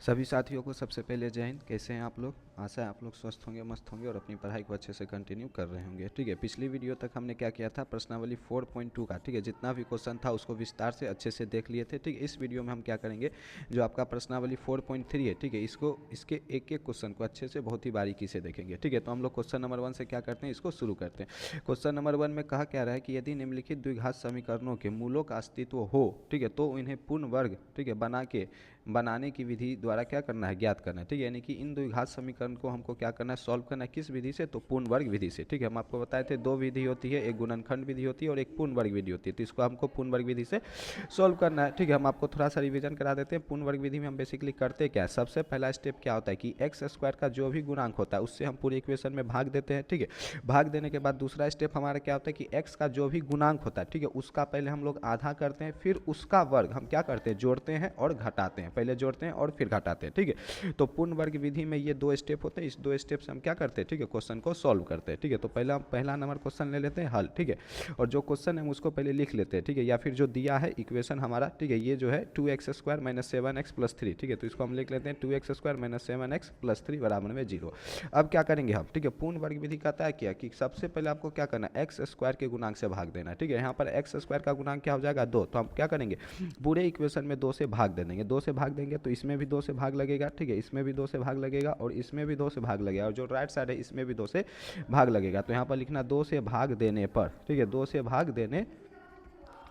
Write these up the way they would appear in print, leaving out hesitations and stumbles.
सभी साथियों को सबसे पहले जय हिंद। कैसे हैं आप लोग? आशा है आप लोग स्वस्थ होंगे, मस्त होंगे और अपनी पढ़ाई को अच्छे से कंटिन्यू कर रहे होंगे। ठीक है, पिछली वीडियो तक हमने क्या किया था, प्रश्नावली 4.2 का, ठीक है, जितना भी क्वेश्चन था उसको विस्तार से अच्छे से देख लिए थे। ठीक है, इस वीडियो में हम क्या करेंगे, जो आपका प्रश्नावली 4.3 है, ठीक है, इसके एक एक क्वेश्चन को अच्छे से बहुत ही बारीकी से देखेंगे। ठीक है, तो हम लोग क्वेश्चन नंबर 1 से क्या करते हैं, इसको शुरू करते हैं। क्वेश्चन नंबर 1 में कहा क्या रहा है कि यदि निम्नलिखित द्विघात समीकरणों के मूलों का अस्तित्व हो, ठीक है, तो इन्हें पूर्ण वर्ग, ठीक है, बनाने की विधि द्वारा क्या करना है, ज्ञात करना है। ठीक है, यानी कि इन द्विघात समीकरण को हमको क्या करना है, सॉल्व करना है। किस विधि से? तो पूर्ण वर्ग विधि से। ठीक है, हम आपको बताए थे दो विधि होती है, एक गुणनखंड विधि होती है और एक पूर्ण वर्ग विधि होती है। तो इसको हमको पूर्ण वर्ग विधि से सॉल्व करना है। ठीक है, हम आपको थोड़ा सा रिवीजन करा देते हैं। पूर्ण वर्ग विधि में हम बेसिकली करते क्या है, सबसे पहला स्टेप क्या होता है कि एक्स स्क्वायर का जो भी गुणांक होता है उससे हम पूरी इक्वेशन में भाग देते हैं। ठीक है, भाग देने के बाद दूसरा स्टेप हमारा क्या होता है कि एक्स का जो भी गुणांक होता है, ठीक है, उसका पहले हम लोग आधा करते हैं, फिर उसका वर्ग हम क्या करते हैं, जोड़ते हैं और घटाते हैं। पहले जोड़ते हैं और फिर घटाते हैं। ठीक है, तो पूर्ण वर्ग विधि में ये दो स्टेप होते हैं। इस दो स्टेप से हम क्या करते हैं, ठीक है, क्वेश्चन को सॉल्व करते हैं। ठीक है, तो पहला नंबर क्वेश्चन ले लेते हैं हल। ठीक है, और जो क्वेश्चन है उसको पहले लिख लेते हैं। ठीक है, या फिर जो दिया है इक्वेशन हमारा, ठीक है, ये जो है 2x² - 7x + 3। ठीक है, तो इसको हम लिख लेते हैं 2x² - 7x + 3 बराबर में 0। अब क्या करेंगे हम, ठीक है, पूर्ण वर्ग विधि कहता है क्या कि सबसे पहले आपको क्या करना है, एक्स स्क्वायर के गुणांक से भाग देना है। ठीक है, यहाँ पर एक्स स्क्वायर का गुणांक क्या हो जाएगा, 2। तो हम क्या करेंगे, पूरे इक्वेशन में 2 से भाग दे देंगे। 2 से भाग देंगे तो इसमें भी 2 से भाग लगेगा। ठीक है, इसमें भी 2 से भाग लगेगा और इसमें भी 2 से भाग लगेगा और जो राइट साइड है इसमें भी 2 से भाग लगेगा। तो यहाँ पर लिखना 2 से भाग देने पर, ठीक है, 2 से भाग देने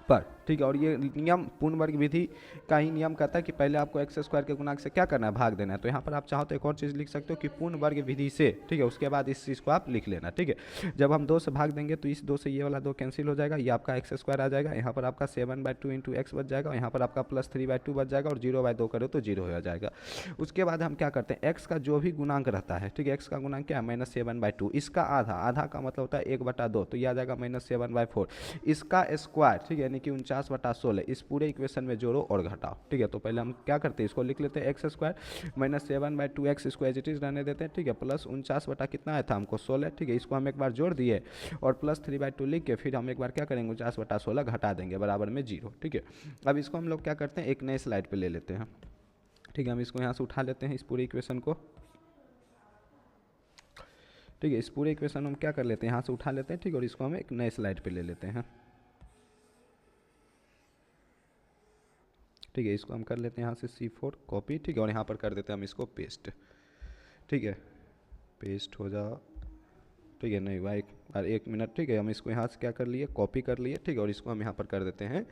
पर। ठीक है, और ये नियम पूर्ण वर्ग विधि का ही नियम कहता है कि पहले आपको एक्स स्क्वायर के गुणांक से क्या करना है, भाग देना है। तो यहाँ पर आप चाहो तो एक और चीज़ लिख सकते हो कि पूर्ण वर्ग विधि से, ठीक है, उसके बाद इस चीज़ को आप लिख लेना। ठीक है, जब हम 2 से भाग देंगे तो इस 2 से ये वाला 2 कैंसिल हो जाएगा, ये आपका एक्स स्क्वायर आ जाएगा, यहाँ पर आपका 7/2 × x बच जाएगा और यहाँ पर आपका +3/2 बच जाएगा और 0/2 करो तो 0 हो जाएगा। उसके बाद हम क्या करते हैं, एक्स का जो भी गुणांक रहता है, ठीक है, एक्स का गुणांक क्या है, -7/2, इसका आधा, आधा का मतलब होता है 1/2, तो ये आ जाएगा -7/4, इसका स्क्वायर, ठीक है, यानी कि 49/16, इस पूरे इक्वेशन में जोड़ो और घटाओ। ठीक है, तो पहले हम क्या करते हैं, इसको लिख लेते हैं x² - 7/2x, इसको एज इट इज रहने देते हैं। ठीक है, प्लस 49 बटा कितना आया था हमको, 16। ठीक है, इसको हम एक बार जोड़ दिए और +3/2 लिख के फिर हम एक बार क्या करेंगे, 49/16 घटा देंगे बराबर में 0। ठीक है, अब इसको हम लोग क्या करते हैं, एक नए स्लाइड पर ले लेते हैं। ठीक है, हम इसको यहाँ से उठा लेते हैं, इस पूरे इक्वेशन को। ठीक है, इस पूरे इक्वेशन हम क्या कर लेते हैं, यहाँ से उठा लेते हैं। ठीक है, और इसको हम एक नए स्लाइड पे ले लेते हैं। ठीक है, इसको हम कर लेते हैं यहाँ से C4 कॉपी। ठीक है, और यहाँ पर कर देते हैं हम इसको पेस्ट। ठीक है, पेस्ट हो जा, ठीक है, नहीं हुआ, एक मिनट। ठीक है, हम इसको यहाँ से क्या कर लिए, कॉपी कर लिए। ठीक है, और इसको हम यहाँ पर कर देते हैं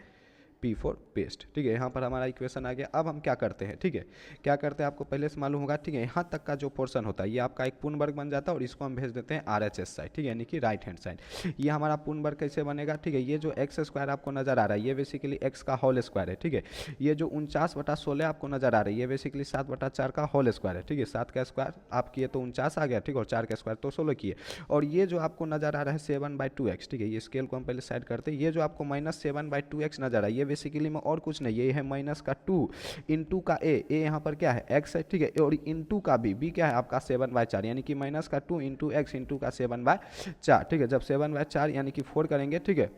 P4 पेस्ट। ठीक है, यहाँ पर हमारा इक्वेशन आ गया। अब हम क्या करते हैं, ठीक है, क्या करते हैं आपको पहले से मालूम होगा। ठीक है, यहाँ तक का जो पोर्शन होता है ये आपका एक पूर्ण वर्ग बन जाता है और इसको हम भेज देते हैं RHS साइड, ठीक है, यानी कि राइट हैंड साइड। ये हमारा पूर्ण वर्ग कैसे बनेगा, ठीक है, ये जो एक्स स्क्वायर आपको नजर आ रहा है ये बेसिकली एक्स का होल स्क्वायर है। ठीक है, ये जो 49/16 आपको नजर आ रही है ये बेसिकली 7/4 का होल स्क्वायर है। ठीक है, 7 का स्क्वायर आप किए तो 49 आ गया। ठीक है, और 4 का स्क्वायर तो 16 किए। और ये जो आपको नजर आ रहा है 7/2x, ठीक है, ये स्केल को हम पहले साइड करते हैं। ये जो आपको -7/2x नजर आ रहा है ये बेसिकली में और कुछ नहीं, ये है -2 इंटू का ए यहाँ पर क्या है, x है। ठीक है, और इंटू का b क्या है आपका 7/4, यानी कि -2 इंटू x इंटू का 7/4। ठीक है, जब 7/4 यानी कि 4 करेंगे, ठीक है,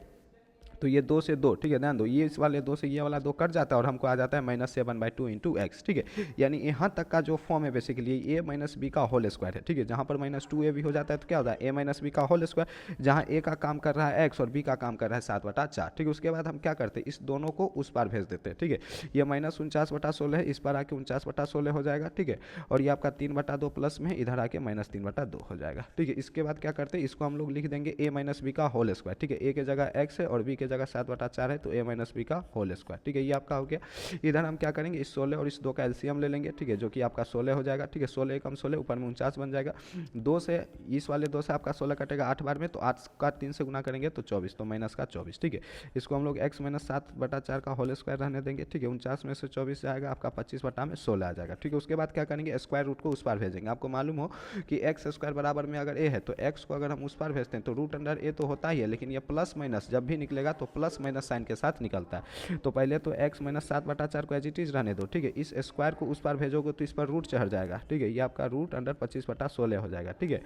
तो ये 2 से 2, ठीक है, ध्यान दो, ये इस वाले 2 से ये वाला 2 कट जाता है और हमको आ जाता है -7/2 इंटू एक्स। ठीक है, यानी यहाँ तक का जो फॉर्म है बेसिकली a - b का होल स्क्वायर है। ठीक है, जहाँ पर -2a भी हो जाता है तो क्या होता है a - b का होल स्क्वायर, जहाँ a का काम कर रहा है x और b का काम कर रहा है 7/4। ठीक है, उसके बाद हम क्या करते हैं, इस दोनों को उस पार भेज देते हैं। ठीक है, ये -49/16 है, इस पर आके 49/16 हो जाएगा। ठीक है, और ये आपका 3/2 प्लस में इधर आके -3/2 हो जाएगा। ठीक है, इसके बाद क्या करते हैं, इसको हम लोग लिख देंगे a - b का होल स्क्वायर। ठीक है, a के जगह x है और b के जगह 7/4 है तो a - b का होल स्क्वायर। ठीक है, ये आपका हो गया। इधर हम क्या करेंगे, इस 16 और इस 2 का एलसीएम ले लेंगे। ठीक है, जो कि आपका 16 हो जाएगा। ठीक है, 16 कम 16 ऊपर में 49 बन जाएगा। 2 से इस वाले 2 से आपका 16 कटेगा 8 बार में, तो 8 का 3 से गुना करेंगे तो 24, तो माइनस का 24। ठीक है, इसको हम लोग x - 7/4 का होल स्क्वायर रहने देंगे। ठीक है, 49 में से 24 जाएगा आपका 25/16 आ जाएगा। ठीक है, उसके बाद क्या करेंगे, स्क्वायर रूट को उस पार भेजेंगे। आपको मालूम हो कि एक्स स्क्वायर बराबर में अगर a है तो x को अगर हम उस पार भेजते हैं तो √a तो होता ही है, लेकिन ये प्लस माइनस जब भी निकलेगा तो प्लस माइनस साइन के साथ निकलता है। तो पहले तो x - 7/4 को एज इट इज रहने दो। ठीक है, इस स्क्वायर को उस पार भेजोगे तो इस पर रूट चढ़ जाएगा। ठीक है, ये आपका √25/16 हो जाएगा। ठीक है,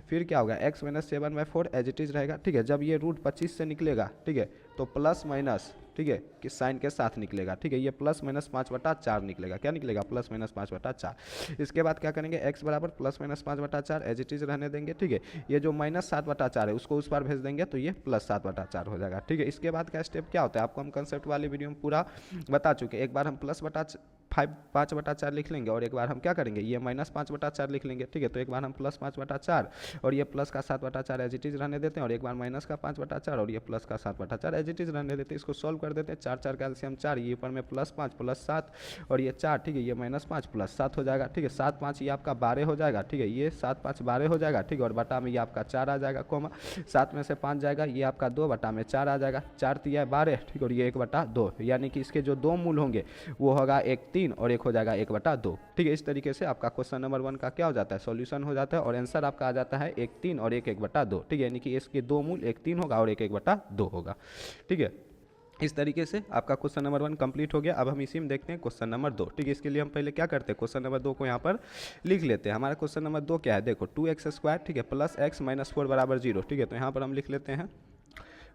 फिर क्या होगा, x - 7/4 एज इट इज रहेगा। ठीक है, जब ये √25 से निकलेगा, ठीक है, तो प्लस माइनस, ठीक ठीक है, कि साइन के साथ निकलेगा, ठीक है, ये प्लस माइनस 5/4 निकलेगा, क्या निकलेगा, प्लस माइनस 5/4। इसके बाद क्या करेंगे, x बराबर plus minus 5/4 as it is रहने देंगे, ठीक है, ये जो माइनस 7/4 है उसको उस पार भेज देंगे तो ये प्लस 7/4 हो जाएगा, ठीक है। इसके बाद का स्टेप क्या होता है आपको हम कंसेप्ट वाली वीडियो में पूरा बता चुके हैं। एक बार हम प्लस 5/4 लिख लेंगे और एक बार हम क्या करेंगे, ये माइनस 5/4 लिख लेंगे, ठीक है। तो एक बार हम प्लस 5/4 और ये प्लस का 7/4 एज इट इज रहने देते हैं, और एक बार माइनस का 5/4 और ये प्लस का 7/4 एज इट इज रहने देते हैं। इसको सॉल्व कर देते हैं, 4 का एलसीएम 4, ये ऊपर में प्लस 5 प्लस 7 और ये 4, ठीक है, ये माइनस 5 प्लस 7 हो जाएगा, ठीक है, 7 5 ये आपका 12 हो जाएगा, ठीक है, ये 7 5 12 हो जाएगा, ठीक है, और बटा में ये आपका 4 आ जाएगा, कोमा 7 में से 5 जाएगा, ये आपका 2 बटा में 4 आ जाएगा, 4 3 12, ठीक है, और ये 1/2, यानी कि इसके जो दो मूल होंगे वो होगा 1 3 और एक हो जाएगा 1/2, ठीक है। इस तरीके से आपका क्वेश्चन नंबर 1 का क्या हो जाता है, सॉल्यूशन हो जाता है और आंसर आपका आ जाता है 1 3 और 1 1/2, ठीक है, यानी कि इसके दो मूल 1 3 होगा और 1 1/2 होगा, ठीक है। इस तरीके से आपका क्वेश्चन नंबर 1 कंप्लीट हो गया। अब हम इसी में देखते हैं क्वेश्चन नंबर 2, ठीक है। इसके लिए हम पहले क्या करते हैं, क्वेश्चन नंबर 2 को यहाँ पर लिख लेते हैं। हमारा क्वेश्चन नंबर 2 क्या है, देखो 2x², ठीक है, प्लस x माइनस 4 बराबर 0, ठीक है, तो यहाँ पर हम लिख लेते हैं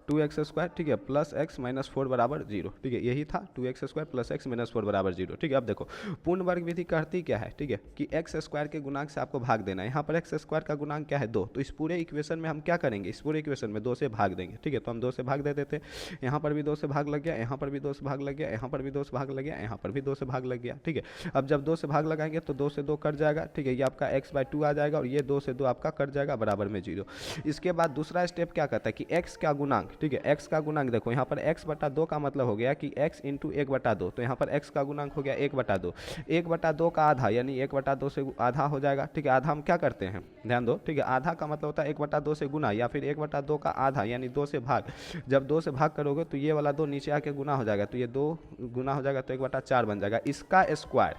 2x², ठीक है, प्लस x माइनस 4 बराबर 0, ठीक है, यही था 2x² प्लस x माइनस 4 बराबर 0, ठीक है। अब देखो पूर्ण वर्ग विधि कहती क्या है, ठीक है, कि x² के गुणांक से आपको भाग देना है। यहाँ पर x² का गुणांक क्या है 2, तो इस पूरे इक्वेशन में हम क्या करेंगे, इस पूरे इक्वेशन में 2 से भाग देंगे, ठीक है। तो हम 2 से भाग दे देते, यहाँ पर भी 2 से भाग लग गया, यहाँ पर भी 2 से भाग लग गया, यहाँ पर भी 2 से भाग लग गया, यहाँ पर भी 2 से भाग लग गया, ठीक है। अब जब 2 से भाग लगाएंगे तो 2 से 2 कट जाएगा, ठीक है, ये आपका x/2 आ जाएगा और ये 2 से 2 आपका कट जाएगा बराबर में 0। इसके बाद दूसरा स्टेप क्या कहता है कि x का गुणांक, ठीक है, x का गुणांक देखो यहाँ पर x/2 का मतलब हो गया कि x इंटू 1/2, तो यहाँ पर x का गुणांक हो गया 1/2, 1/2 का आधा यानी 1/2 से आधा हो जाएगा, ठीक है। आधा हम क्या करते हैं, ध्यान दो, ठीक है, आधा का मतलब होता है 1/2 से गुना या फिर 1/2 का आधा यानी 2 से भाग। जब 2 से भाग करोगे तो ये वाला 2 नीचे आके गुना हो जाएगा, तो ये 2 गुना हो जाएगा तो 1/4 बन जाएगा, इसका स्क्वायर,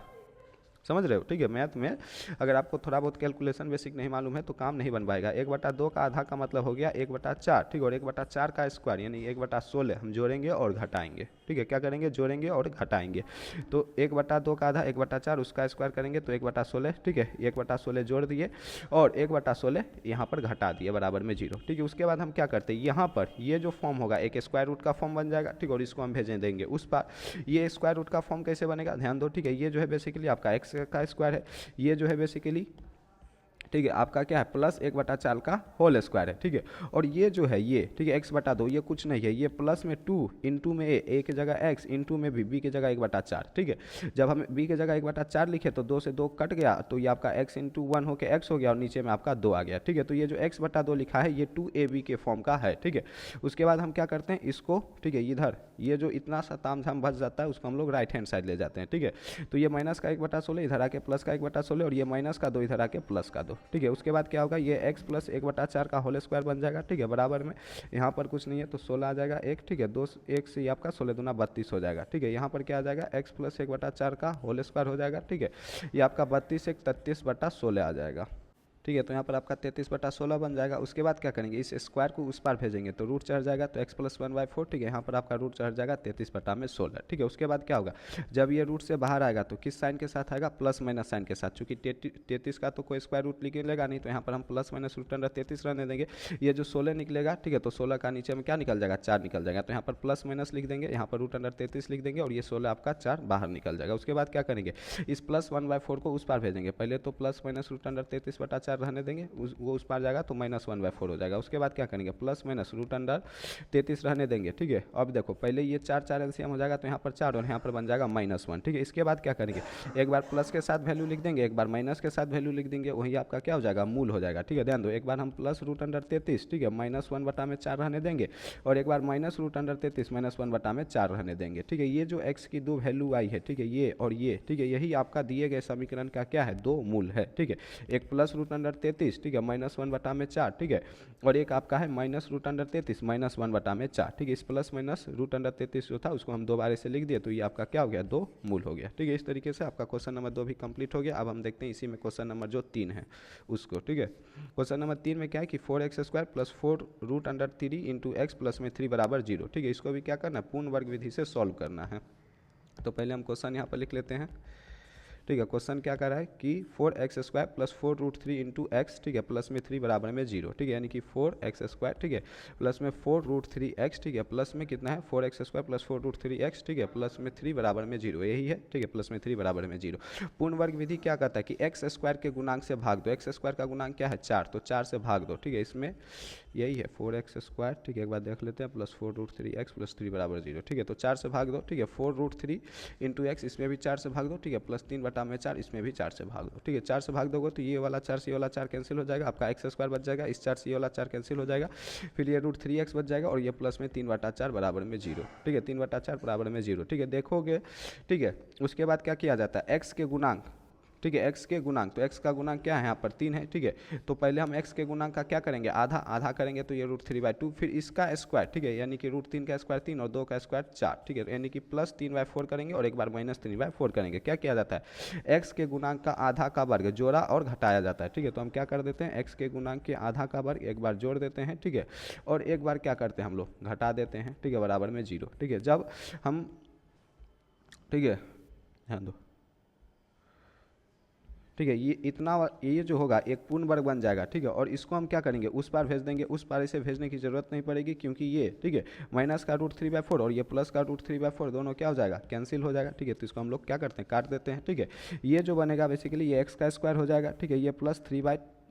समझ रहे हो, ठीक है। मैथ में अगर आपको थोड़ा बहुत कैलकुलेशन बेसिक नहीं मालूम है तो काम नहीं बन पाएगा। 1/2 का आधा का मतलब हो गया 1/4, ठीक है, और 1/4 का स्क्वायर यानी 1/16 हम जोड़ेंगे और घटाएंगे, ठीक है, क्या करेंगे, जोड़ेंगे और घटाएंगे। तो 1/2 का आधा 1/4 उसका स्क्वायर करेंगे तो 1/16, ठीक है, 1/16 जोड़ दिए और 1/16 यहाँ पर घटा दिए बराबर में 0, ठीक है। उसके बाद हम क्या करते हैं, यहाँ पर ये जो फॉर्म होगा एक स्क्वायर रूट का फॉर्म बन जाएगा, ठीक है, और इसको हम भेजें देंगे उस पर। ये स्क्वायर रूट का फॉर्म कैसे बनेगा, ध्यान दो, ठीक है, ये जो है बेसिकली आपका x का स्क्वायर है, ये जो है बेसिकली, ठीक है, आपका क्या है प्लस 1/4 का होल स्क्वायर है, ठीक है, और ये जो है ये, ठीक है, x/2 ये कुछ नहीं है, ये प्लस में 2 इंटू में a की जगह x इंटू में b की जगह 1/4, ठीक है। जब हम b की जगह 1/4 लिखे तो 2 से 2 कट गया तो ये आपका x इंटू 1 होकर x हो गया और नीचे में आपका 2 आ गया, ठीक है। तो ये जो x/2 लिखा है ये 2ab के फॉर्म का है, ठीक है। उसके बाद हम क्या करते हैं इसको, ठीक है, इधर ये जो इतना सा ताम झाम बच जाता है उसको हम लोग राइट हैंड साइड ले जाते हैं, ठीक है। तो ये माइनस का 1/16 इधर आके प्लस का 1/16 और ये माइनस का 2 इधर आके प्लस का 2, ठीक है। उसके बाद क्या होगा, ये x प्लस 1/4 का होल स्क्वायर बन जाएगा, ठीक है, बराबर में यहाँ पर कुछ नहीं है तो 16 आ जाएगा 1, ठीक है, 2 1 से आपका 16 दूना 32 हो जाएगा, ठीक है। यहाँ पर क्या आ जाएगा x प्लस 1/4 का होल स्क्वायर हो जाएगा, ठीक है, ये आपका 32 1 33/16 आ जाएगा, ठीक है। तो यहाँ पर आपका 33/16 बन जाएगा। उसके बाद क्या करेंगे, इस स्क्वायर को उस पार भेजेंगे तो रूट चढ़ जाएगा तो x प्लस 1/4, ठीक है, यहाँ पर आपका रूट चढ़ जाएगा 33/16, ठीक है। उसके बाद क्या होगा, जब ये रूट से बाहर आएगा तो किस साइन के साथ आएगा, प्लस माइनस साइन के साथ, चूंकि 33 का तो कोई स्क्वायर रूट निकलेगा नहीं तो यहाँ पर हम प्लस माइनस रूट अंडर 33 रहने देंगे। ये जो 16 निकलेगा, ठीक है, तो 16 का नीचे में क्या निकल जाएगा, 4 निकल जाएगा, तो यहाँ पर प्लस माइनस लिख देंगे, यहाँ पर रूट अंडर 33 लिख देंगे और ये 16 आपका 4 बाहर निकल जाएगा। उसके बाद क्या करेंगे, इस प्लस 1/4 को उस पार भेजेंगे, पहले तो प्लस माइनस रूट अंडर 33/4 रहने देंगे, वो उस पार जाएगा तो माइनस 1/4 हो जाएगा। उसके बाद क्या करेंगे, प्लस माइनस रूट अंडर 33 रहने देंगे, ठीक है। अब देखो पहले ये 4 एलसीएम हो जाएगा तो यहाँ पर 4 और यहाँ पर बन जाएगा -1, ठीक है। इसके बाद क्या करेंगे, एक बार प्लस के साथ वैल्यू लिख देंगे, एक बार माइनस के साथ वैल्यू लिख देंगे, वही आपका क्या हो जाएगा, मूल हो जाएगा, ठीक है। ध्यान दो, एक बार हम प्लस रूट अंडर 33, ठीक है, -1/4 रहने देंगे और एक बार माइनस रूट अंडर 33 -1/4 रहने देंगे, ठीक है। ये जो x की दो वैल्यू आई है, ठीक है, ये और ये, ठीक है, यही आपका दिए गए समीकरण का क्या है, दो मूल है, ठीक है। एक प्लस रूट अंडर 33, ठीक है, -1/4, ठीक है, और एक आपका है माइनस रूट अंडर 33 -1/4, ठीक है। इस प्लस माइनस रूट अंडर 33 जो था उसको हम दोबारा से लिख दिए तो ये आपका क्या हो गया, दो मूल हो गया, ठीक है। इस तरीके से आपका क्वेश्चन नंबर 2 भी कंप्लीट हो गया। अब हम देखते हैं इसी में क्वेश्चन नंबर जो 3 है उसको, ठीक है। क्वेश्चन नंबर 3 में क्या है कि 4x² plus 4 root under 3 into x plus में 3 बराबर 0, ठीक है। इसको भी क्या करना है, पूर्ण वर्ग विधि से सॉल्व करना है। तो पहले हम क्वेश्चन यहाँ पर लिख लेते हैं, ठीक है, क्वेश्चन क्या कर रहा है कि 4x² प्लस 4√3 इंटू एक्स, ठीक है, प्लस में 3 बराबर में 0, ठीक है, यानी कि 4x², ठीक है, प्लस में 4√3x, ठीक है, प्लस में कितना है 4x² प्लस 4√3x, ठीक है, प्लस में 3 बराबर में 0, यही है, ठीक है, प्लस में 3 बराबर में 0। पूर्ण वर्ग विधि क्या कहता है कि x² के गुणांक से भाग दो, x² का गुणांक क्या है 4, तो 4 से भाग दो, ठीक है, इसमें यही है 4x², ठीक है, एक बार देख लेते हैं, प्लस 4√3x प्लस 3 बराबर 0, ठीक है, तो 4 से भाग दो, ठीक है, 4√3 इंटू एक्स, इसमें भी 4 से भाग दो, ठीक है, प्लस 3/4, इसमें भी 4 से भाग दो, ठीक है, 4 से भाग दोगे तो ये वाला 4 से ये वाला 4 कैंसिल हो जाएगा, आपका x² बच जाएगा, इस 4 से ये वाला 4 कैंसिल हो जाएगा, फिर ये √3x बच जाएगा और ये प्लस में 3/4 बराबर में 0, ठीक है, 3/4 बराबर में 0, ठीक है, देखोगे, ठीक है, उसके बाद क्या किया जाता है x के गुणांक, ठीक है, x के गुणांक, तो x का गुणांक क्या है यहाँ पर 3 है, ठीक है, तो पहले हम x के गुणांक का क्या करेंगे आधा आधा करेंगे, तो ये √3/2, फिर इसका स्क्वायर, ठीक है, यानी कि √3 का स्क्वायर 3 और 2 का स्क्वायर 4, ठीक है, यानी कि प्लस 3/4 करेंगे और एक बार माइनस 3/4 करेंगे। क्या किया जाता है x के गुणांक का आधा का वर्ग जोड़ा और घटाया जाता है, ठीक है, तो हम क्या कर देते हैं x के गुणांक के आधा का वर्ग एक बार जोड़ देते हैं, ठीक है, और एक बार क्या करते हैं हम लोग घटा देते हैं, ठीक है, बराबर में 0, ठीक है, जब हम, ठीक है, ध्यान दो, ठीक है, ये इतना ये जो होगा एक पूर्ण वर्ग बन जाएगा, ठीक है, और इसको हम क्या करेंगे उस पार भेज देंगे, उस पार इसे भेजने की जरूरत नहीं पड़ेगी क्योंकि ये, ठीक है, माइनस का √3/4 और ये प्लस का √3/4 दोनों क्या हो जाएगा कैंसिल हो जाएगा, ठीक है, तो इसको हम लोग क्या करते हैं काट देते हैं, ठीक है, ये जो बनेगा बेसिकली ये x का स्क्वायर हो जाएगा, ठीक है, ये प्लस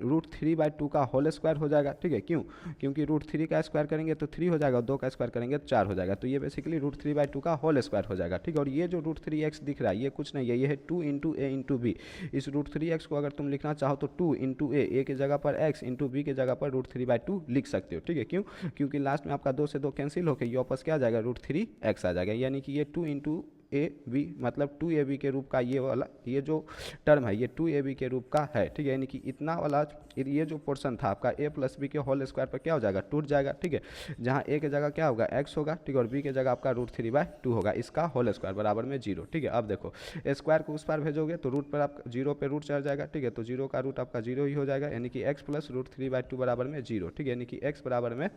√3/2 का होल स्क्वायर हो जाएगा, ठीक है, क्यों, क्योंकि √3 का स्क्वायर करेंगे तो 3 हो जाएगा और 2 का स्क्वायर करेंगे तो 4 हो जाएगा, तो ये बेसिकली √3/2 का होल स्क्वायर हो जाएगा, ठीक है, और ये जो √3x दिख रहा है ये कुछ नहीं है, ये है 2 इंटू a इंटू बी, इस √3x को अगर तुम लिखना चाहो तो 2 इंटू ए के जगह पर x इंटू बी के जगह पर √3/2 लिख सकते हो, ठीक है, क्यों, क्योंकि लास्ट में आपका 2 से 2 कैंसिल होकर ये वापस क्या आ जाएगा √3x आ जाएगा, यानी कि ये 2 इंटू AB मतलब 2AB के रूप का ये वाला ये जो टर्म है ये 2AB के रूप का है, ठीक है, यानी कि इतना वाला ये जो पोर्शन था आपका a प्लस बी के होल स्क्वायर पर क्या हो जाएगा टूट जाएगा, ठीक है, जहाँ a के जगह क्या होगा x होगा, ठीक है, और b के जगह आपका √3/2 होगा, इसका होल स्क्वायर बराबर में 0, ठीक है, अब देखो स्क्वायर को उस पार भेजोगे तो रूट पर आप 0 पे रूट चढ़ जाएगा, ठीक है, तो 0 का रूट आपका 0 ही हो जाएगा, यानी कि x प्लस √3/2 बराबर में 0, ठीक है, यानी कि x बराबर में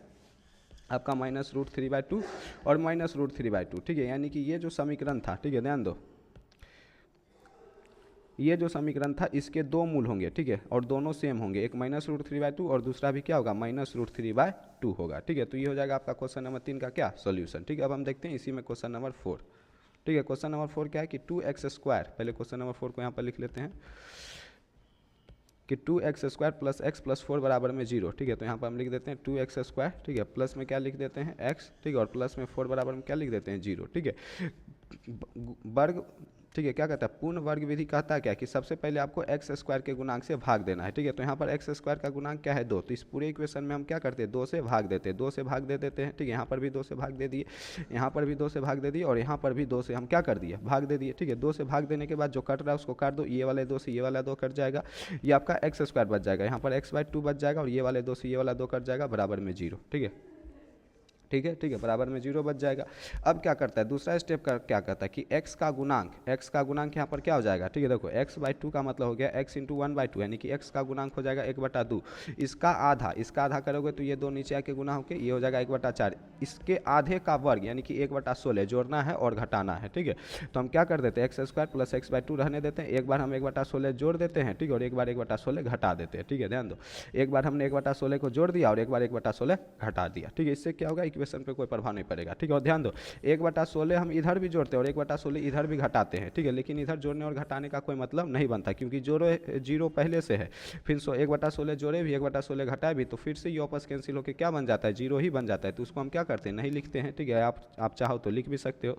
आपका माइनस √3/2 और माइनस √3/2, ठीक है, यानी कि ये जो समीकरण था, ठीक है, ध्यान दो, ये जो समीकरण था इसके दो मूल होंगे, ठीक है, और दोनों सेम होंगे, एक माइनस √3/2 और दूसरा भी क्या होगा माइनस √3/2 होगा, ठीक है, तो ये हो जाएगा आपका क्वेश्चन नंबर 3 का क्या सोल्यूशन, ठीक है, अब हम देखते हैं इसी में क्वेश्चन नंबर 4, ठीक है, क्वेश्चन नंबर 4 क्या है कि 2x², पहले क्वेश्चन नंबर 4 को यहाँ पर लिख लेते हैं कि 2x² प्लस x प्लस 4 बराबर में 0, ठीक है, तो यहाँ पर हम लिख देते हैं 2x², ठीक है, प्लस में क्या लिख देते हैं x, ठीक है, और प्लस में 4 बराबर में क्या लिख देते हैं 0, ठीक है, वर्ग, ठीक है, क्या कहता है पूर्ण वर्ग विधि कहता है क्या कि सबसे पहले आपको x² के गुणांक से भाग देना है, ठीक है, तो यहाँ पर x² का गुणांक क्या है 2, तो इस पूरे इक्वेशन में हम क्या करते हैं 2 से भाग देते हैं, 2 से भाग दे देते हैं, ठीक है, यहाँ पर भी 2 से भाग दे दिए, यहाँ पर भी 2 से भाग दे दिए और यहाँ पर भी 2 से हम क्या कर दिए भाग दे दिए, ठीक है, 2 से भाग देने के बाद जो कट रहा है उसको काट दो, ये वाले 2 से ये वाला 2 कट जाएगा, ये आपका x² बच जाएगा, यहाँ पर x/2 बच जाएगा और ये वाले 2 से ये वाला 2 कट जाएगा बराबर में 0, ठीक है, ठीक है, ठीक है, बराबर में 0 बच जाएगा। अब क्या करता है दूसरा स्टेप का क्या कहता है कि x का गुणांक यहाँ पर क्या हो जाएगा, ठीक है, देखो x/2 का मतलब हो गया x इंटू 1/2, यानी कि x का गुणांक हो जाएगा 1/2, इसका आधा करोगे तो ये 2 नीचे आके गुना होकर ये हो जाएगा 1/4, इसके आधे का वर्ग यानी कि 1/16 जोड़ना है और घटाना है, ठीक है, तो हम क्या कर देते हैं x² प्लस x/2 रहने देते हैं, एक बार हम 1/16 जोड़ देते हैं, ठीक है, और एक बार 1/16 घटा देते हैं, ठीक है, ध्यान दो, एक बार हमने 1/16 को जोड़ दिया और एक बार 1/16 घटा दिया, ठीक है, इससे क्या होगा इक्वेशन पे कोई प्रभाव नहीं पड़ेगा, ठीक है, और ध्यान दो 1/16 हम इधर भी जोड़ते हैं और 1/16 इधर भी घटाते हैं, ठीक है, लेकिन इधर जोड़ने और घटाने का कोई मतलब नहीं बनता क्योंकि जीरो पहले से है, फिर 1/16 जोड़े भी 1/16 घटाए भी तो फिर से ये वापस कैंसिल होकर क्या बन जाता है 0 ही बन जाता है, तो उसको हम क्या करते हैं नहीं लिखते हैं, ठीक है, आप चाहो तो लिख भी सकते हो,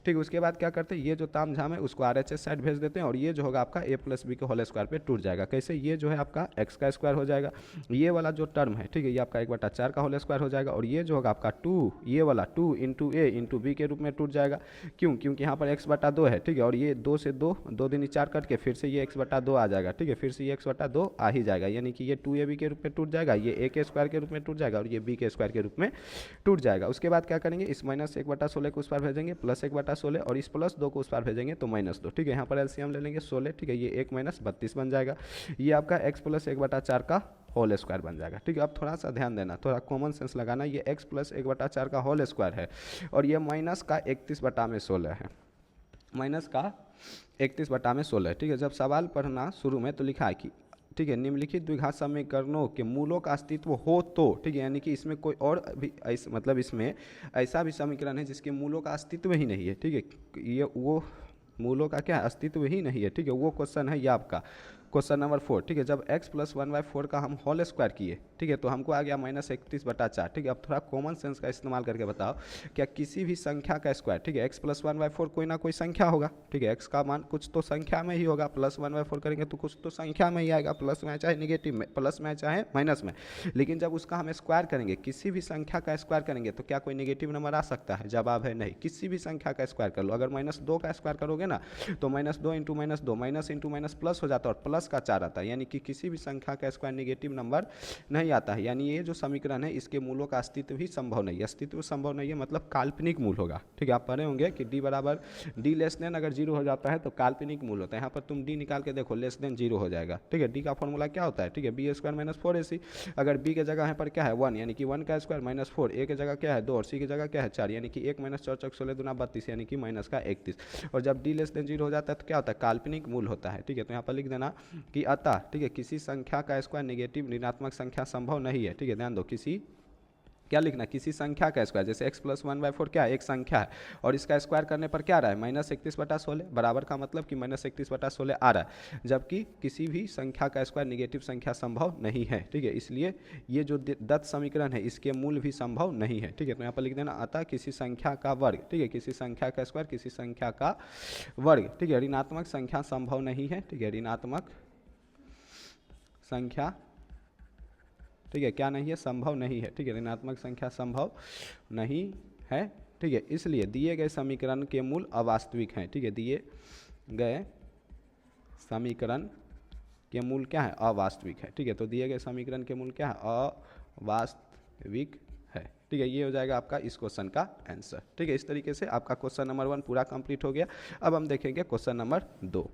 ठीक है, उसके बाद क्या करते हैं ये जो ताम झाम है उसको RHS साइड भेज देते हैं और ये जो होगा आपका a प्लस बी के होल स्क्वायर पे टूट जाएगा, कैसे ये जो है आपका x का स्क्वायर हो जाएगा, ये वाला जो टर्म है, ठीक है, ये आपका 1/4 का होल स्क्वायर हो जाएगा और ये जो होगा आपका 2 ये वाला 2 इंटू a इंटू बी के रूप में टूट जाएगा, क्यों, क्योंकि यहाँ पर x/2 है, ठीक है, और ये 2 से 2 दूनी 4 कट के फिर से ये x/2 आ जाएगा, ठीक है, फिर से ये x/2 आ ही जाएगा, यानी कि ये 2ab के रूप में टूट जाएगा, ये a के स्क्वायर के रूप में टूट जाएगा और ये b के स्क्वायर के रूप में टूट जाएगा। उसके बाद क्या करेंगे इस माइनस 1/16 को उस पार भेजेंगे प्लस 1/16 और इस प्लस 2 को उस पार भेजेंगे तो -2, ठीक है, यहाँ पर एलसीएम ले लेंगे 16, ठीक है, ये 1 - 32 बन जाएगा, ये आपका x प्लस 1/4 का होल स्क्वायर बन जाएगा, ठीक है, अब थोड़ा सा ध्यान देना, थोड़ा कॉमन सेंस लगाना, ये x प्लस 1/4 का होल स्क्वायर है और ये माइनस का 31/16 है, माइनस का 31/16। ठीक है, जब सवाल पढ़ना शुरू में तो लिखा है कि ठीक है निम्नलिखित द्विघात समीकरणों के मूलों का अस्तित्व हो तो, ठीक है, यानी कि इसमें कोई और भी मतलब इसमें ऐसा भी समीकरण है जिसके मूलों का अस्तित्व ही नहीं है। ठीक है, ये वो मूलों का क्या अस्तित्व ही नहीं है। ठीक है, वो क्वेश्चन है ये आपका क्वेश्चन नंबर 4। ठीक है, जब x+1/4 का हम होल स्क्वायर किए, ठीक है, तो हमको आ गया -31/4। ठीक है, अब थोड़ा कॉमन सेंस का इस्तेमाल करके बताओ, क्या किसी भी संख्या का स्क्वायर, ठीक है, x+1/4 कोई ना कोई संख्या होगा। ठीक है, x का मान कुछ तो संख्या में ही होगा, +1/4 करेंगे तो कुछ तो संख्या में ही आएगा, प्लस में चाहे निगेटिव में, प्लस में चाहे माइनस में। लेकिन जब उसका हम स्क्वायर करेंगे, किसी भी संख्या का स्क्वायर करेंगे तो क्या कोई नेगेटिव नंबर आ सकता है? जवाब है नहीं। किसी भी संख्या का स्क्वायर कर लो, अगर -2 का स्क्वायर करोगे ना तो -2 × -2 माइनस इंटू माइनस प्लस हो जाता है और प्लस का 4 आता है, यानी कि किसी भी संख्या का स्क्वायर नेगेटिव नंबर नहीं आता है। यानी ये जो समीकरण है इसके मूलों का अस्तित्व ही संभव नहीं है। अस्तित्व संभव नहीं है मतलब काल्पनिक मूल होगा। ठीक है, आप पढ़े होंगे कि d बराबर d लेस देन अगर 0 हो जाता है तो काल्पनिक मूल होता है। यहाँ पर तुम d निकाल के देखो, लेस देन 0 हो जाएगा। ठीक है, d का फॉर्मूला क्या होता है? ठीक है, b² - 4ac। अगर b के जगह यहाँ पर क्या है 1, यानी कि 1 का स्क्वायर -4, a के जगह क्या है 2 और c की जगह क्या है 4, यानी कि 1 - 4 × 16 × 32, यानी कि -31। और जब d लेस देन 0 हो जाता है तो क्या होता है? काल्पनिक मूल होता है। ठीक है, तो यहाँ पर लिख देना कि अतः, ठीक है, किसी संख्या का स्क्वायर नेगेटिव ऋणात्मक संख्या संभव नहीं है। ठीक है, ध्यान दो, किसी क्या लिखना, किसी संख्या का स्क्वायर, जैसे x+1/4 क्या है? एक संख्या है और इसका स्क्वायर करने पर क्या आ रहा है? -31/16 बराबर का मतलब कि -31/16 आ रहा है, जबकि किसी भी संख्या का स्क्वायर नेगेटिव संख्या संभव नहीं है। ठीक है, इसलिए ये जो दत्त समीकरण है इसके मूल भी संभव नहीं है। ठीक है, तो यहाँ पर लिख देना अतः किसी संख्या का वर्ग, ठीक है, किसी संख्या का स्क्वायर किसी संख्या का वर्ग, ठीक है, ऋणात्मक संख्या संभव नहीं है। ठीक है, ऋणात्मक संख्या, ठीक है, क्या नहीं है? संभव नहीं है। ठीक है, ऋणात्मक संख्या संभव नहीं है। ठीक है, इसलिए दिए गए समीकरण के मूल अवास्तविक हैं। ठीक है, दिए गए समीकरण के मूल क्या है? अवास्तविक है। ठीक है, तो दिए गए समीकरण के मूल क्या है? अवास्तविक है। ठीक है, ये हो जाएगा आपका इस क्वेश्चन का आंसर। ठीक है, इस तरीके से आपका क्वेश्चन नंबर 1 पूरा कंप्लीट हो गया। अब हम देखेंगे क्वेश्चन नंबर 2।